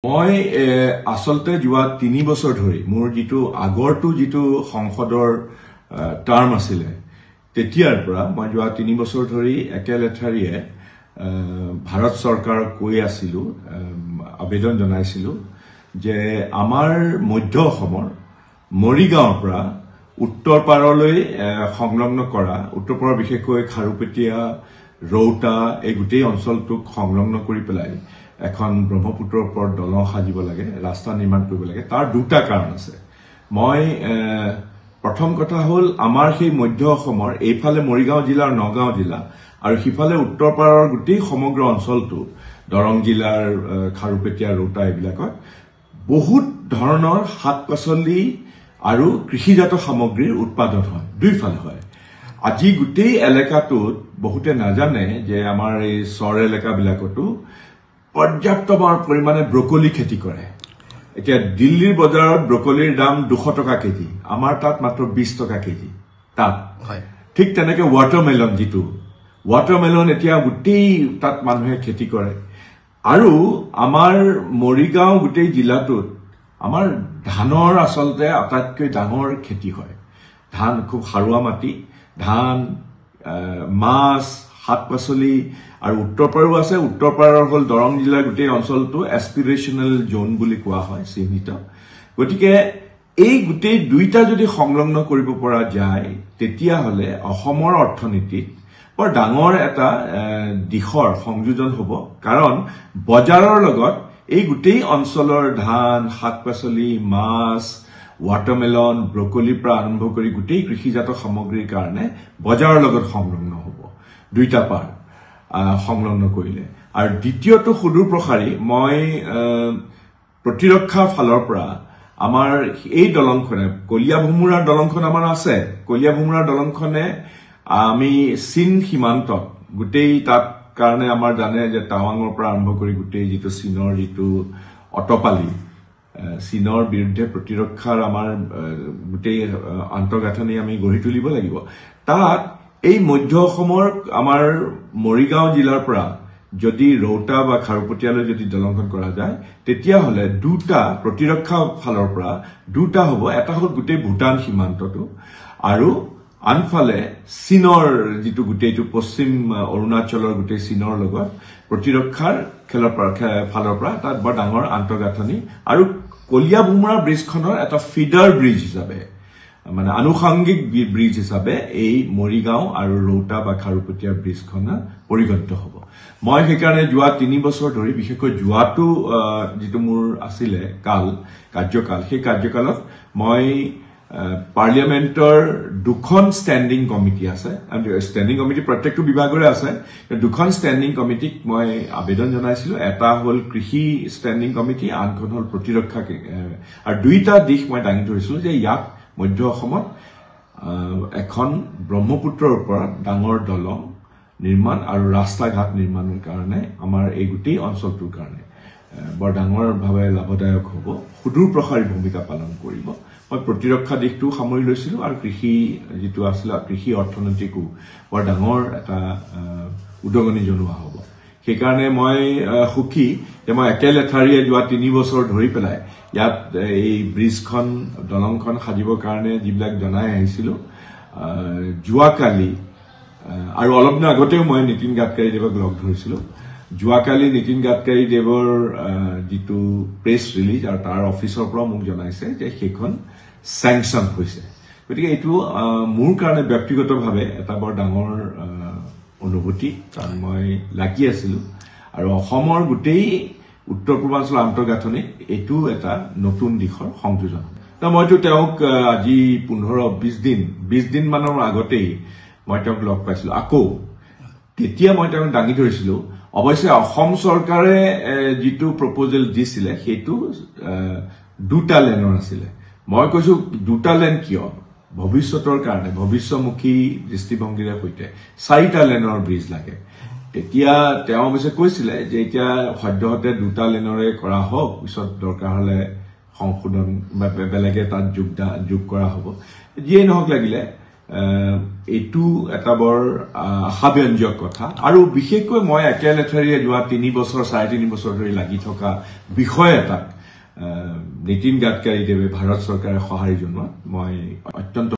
মই আসলতে যোৱা 3 বছৰ ধৰি মোৰ যেটো আগৰটো যেটো সংসদৰ টাৰ্ম আছিল তেতিয়াৰ পৰা মই যোৱা 3 বছৰ ধৰি একেলেঠাৰিয়ে ভাৰত চৰকাৰ কৈ আছিল আবেদন জনাইছিল যে আমাৰ মধ্য অসমৰ মৰিগাঁওৰ পৰা উত্তৰ পাৰলৈ সংলগ্ন কৰা উত্তৰ পাৰৰ বিশেষকৈ খাৰুপেটিয়া ৰৌতা এই গোটেই অঞ্চলটোক সংলগ্ন কৰি পেলাই এখন ব্ৰহ্মপুত্ৰৰ ওপৰত দলং সাজিব লাগে ৰাস্তা নিৰ্মাণ কৰিব লাগে তাৰ দুটা কাৰণ আছে মই প্ৰথম কথা হল আমাৰ সেই মধ্য অসমৰ এইফালে মৰিগাঁও জিলাৰ নগাঁও জিলা আৰু সিফালে উত্তৰ পাৰৰ গোটেই সমগ্ৰ অঞ্চলটো দৰং জিলাৰ খাৰুপেটিয়া ৰৌতা এইবিলাকত বহুত ধৰণৰ শাক-পাচলি আৰু কৃষিজাত সামগ্ৰীৰ উৎপাদন হয় দুইফালে হয় আজি গোটেই এলেকাটোত বহুতে নাজানে যে আমাৰ এই চৰ এলেকাবিলাকতো পৰ্যাপ্ত পৰিমাণে ব্ৰকলি খেতি কৰে এতিয়া দিল্লীৰ বজাৰত ব্ৰকলিৰ দাম 200 টকা কেজি আমাৰ তাত মাত্ৰ 20 টকা কেজি তাত হয় ঠিক তেনেকৈ ওয়াটাৰমেলন যেটো ওয়াটাৰমেলন এতিয়া গোটেই তাত মানুহে খেতি কৰে আৰু আমাৰ মৰিগাঁও গোটেই জিলাটোত আমাৰ ধানৰ আসলতে আটাইতকৈ ডাঙৰ খেতি হয় ধান খুব হাৰুৱা মাটি ধান মাছ শাক-পাচলি আৰু উত্তৰ পাৰো আছে উত্তৰ পাৰৰ হল দৰং জিলাৰ গোটেই অঞ্চলটো এস্পিৰেশনাল জোন বুলি কোৱা হয় চিহ্নিত গতিকে এই গোটেই দুইটা যদি সংলগ্ন কৰিব পৰা যায় তেতিয়া হলে অসমৰ অৰ্থনীতিত বৰ ডাঙৰ এটা দিশৰ সংযোজন হ'ব কাৰণ বজাৰৰ লগত এই গোটেই অঞ্চলৰ ধান শাক-পাচলি মাছ ওয়াটাৰমেলন ব্ৰকলি পৰা আৰম্ভ কৰি গোটেই কৃষিজাত সামগ্ৰীৰ কাৰণে বজাৰৰ লগত সংলগ্ন হ'ব দুইটা পাৰ সংলগ্ন কৰিলে আৰু দ্বিতীয়টো সুদূৰ প্ৰসাৰী মই প্ৰতিৰক্ষা ফালৰ পৰা আমাৰ এই দলংখনে কলিয়া ভুমুৰাৰ দলংখন আমাৰ আছে কলিয়া ভুমুৰাৰ দলংখনে আমি চীন সীমান্তত গোটেই তাত কাৰণে আমাৰ জানে যে টাৱাঙৰ পৰা আৰম্ভ কৰি গোটেই যেটো চীনৰ যেটো অটপালি চীনৰ বিৰুদ্ধে প্ৰতিৰক্ষাৰ আমাৰ গোটেই আন্তঃগাঁথনি আমি গঢ়ি তুলিব লাগিব তাত এই মধ্য অসমৰ আমাৰ মৰিগাঁও জিলাৰ পৰা যদি ৰৌতা বা খাৰুপেটিয়ালৈ যদি দলংখন কৰা যায় তেতিয়া হলে দুটা প্ৰতিৰক্ষা ফালৰ পৰা দুটা হ'ব এটা হল গোটেই ভূটান সীমান্তটো আৰু আনফালে চীনৰ যেটো গোটেইটো পশ্চিম অৰুণাচলৰ গোটেই চীনৰ লগত প্ৰতিৰক্ষাৰ ফালৰ পৰা তাত বৰ ডাঙৰ আন্তঃগাঁথনি আৰু কলিয়া ভুমুৰা ব্ৰিজখনৰ এটা ফিডাৰ ব্ৰিজ হিচাপে মানে আনুষংগিক ব্ৰিজ হিচাপে এই মৰিগাঁও আৰু ৰৌতা বা খাৰুপেটিয়া ব্ৰিজখন পৰিগণিত হ'ব মই সেইকাৰণে যোৱা 3 বছৰ ধৰি বিশেষকৈ যোৱাটো যেটো মোৰ আছিলে কাৰ্যকাল সেই কাৰ্যকালত মই পাৰ্লিয়ামেন্টৰ দুখন ষ্টেণ্ডিং কমিটি আছে ষ্টেণ্ডিং কমিটি প্ৰত্যেকটো বিভাগৰে আছে দুখন ষ্টেণ্ডিং কমিটিক মই আবেদন জনাইছিলো এটা হল কৃষি ষ্টেণ্ডিং কমিটি আনখন হল প্ৰতিৰক্ষা আৰু দুইটা দিশ মই দাঙি ধৰিছিলো যে ইয়াক মধ্য অসমত এখন ব্ৰহ্মপুত্ৰৰ ওপৰত ডাঙৰ দলং নিৰ্মাণ আৰু ৰাস্তা ঘাট নিৰ্মাণৰ কাৰণে আমাৰ এই গোটেই অঞ্চলটোৰ কাৰণে বৰ ডাঙৰভাৱে লাভদায়ক হ'ব সুদূৰ প্ৰসাৰী ভূমিকা পালন কৰিব মই প্ৰতিৰক্ষা দিশটো সামৰি লৈছিলো আৰু কৃষি যেটো আছিল কৃষি অৰ্থনীতিকো বৰ ডাঙৰ এটা উদগনি জনোৱা হ'ব সেইকাৰণে মই সুখী যে মই একেলেঠাৰিয়ে যোৱা 3 বছৰ ধৰি পেলাই ইয়াত এই ব্ৰিজখন দলংখন সাজিবৰ কাৰণে যিবিলাক জনাই আহিছিল যোৱাকালি আৰু অলপ দিন আগতেও মই নীতিন গাডকাৰী দেৱক লগ ধৰিছিলো যোৱাকালি নীতিন গাডকাৰী দেৱৰ যেটো প্ৰেছ ৰিলিজ আৰু তাৰ অফিচৰ পৰা মোক জনাইছে যে সেইখন স্যাংচন হৈছে গতিকে এইটো মোৰ কাৰণে ব্যক্তিগতভাৱে এটা বৰ ডাঙৰ অনুভূতি কাৰণ মই লাগি আছিলো আৰু অসমৰ গোটেই উত্তৰ পূৰ্বাঞ্চল আন্তঃগাঁথনিত এইটো এটা নতুন দিশৰ সংযোজন মইতো তেওঁক আজি 15-20 দিন মানৰ আগতেই মই তেওঁক লগ পাইছিলো আকৌ তেতিয়া মই তেওঁক দাঙি ধৰিছিলো অৱশ্যে অসম চৰকাৰে যেটো প্ৰপ'জেল দিছিলে সেইটো দুটা লেনৰ আছিল মই কৈছো দুটা লেন কিয় ভৱিষ্যতৰ কাৰণে ভৱিষ্যমুখী দৃষ্টিভংগীৰে সৈতে 4টা লেনৰ ব্ৰিজ লাগে তেতিয়া তেওঁ অৱশ্যে কৈছিলে যে এতিয়া সদ্যহতে দুটা লেনৰে কৰা হওক পিছত দৰকাৰ হলে সংশোধন বা বেলেগে তাত যোগ কৰা হ'ব যিয়ে নহওক লাগিলে এইটো এটা বৰ আশাব্যঞ্জক কথা আৰু বিশেষকৈ মই একেলেঠাৰিয়ে যোৱা 3 বছৰ 3.5 বছৰ ধৰি লাগি থকা বিষয় এটাক নীতিন গাডকাৰীদেৱে ভাৰত চৰকাৰে সঁহাৰি জনোৱাত মই অত্যন্ত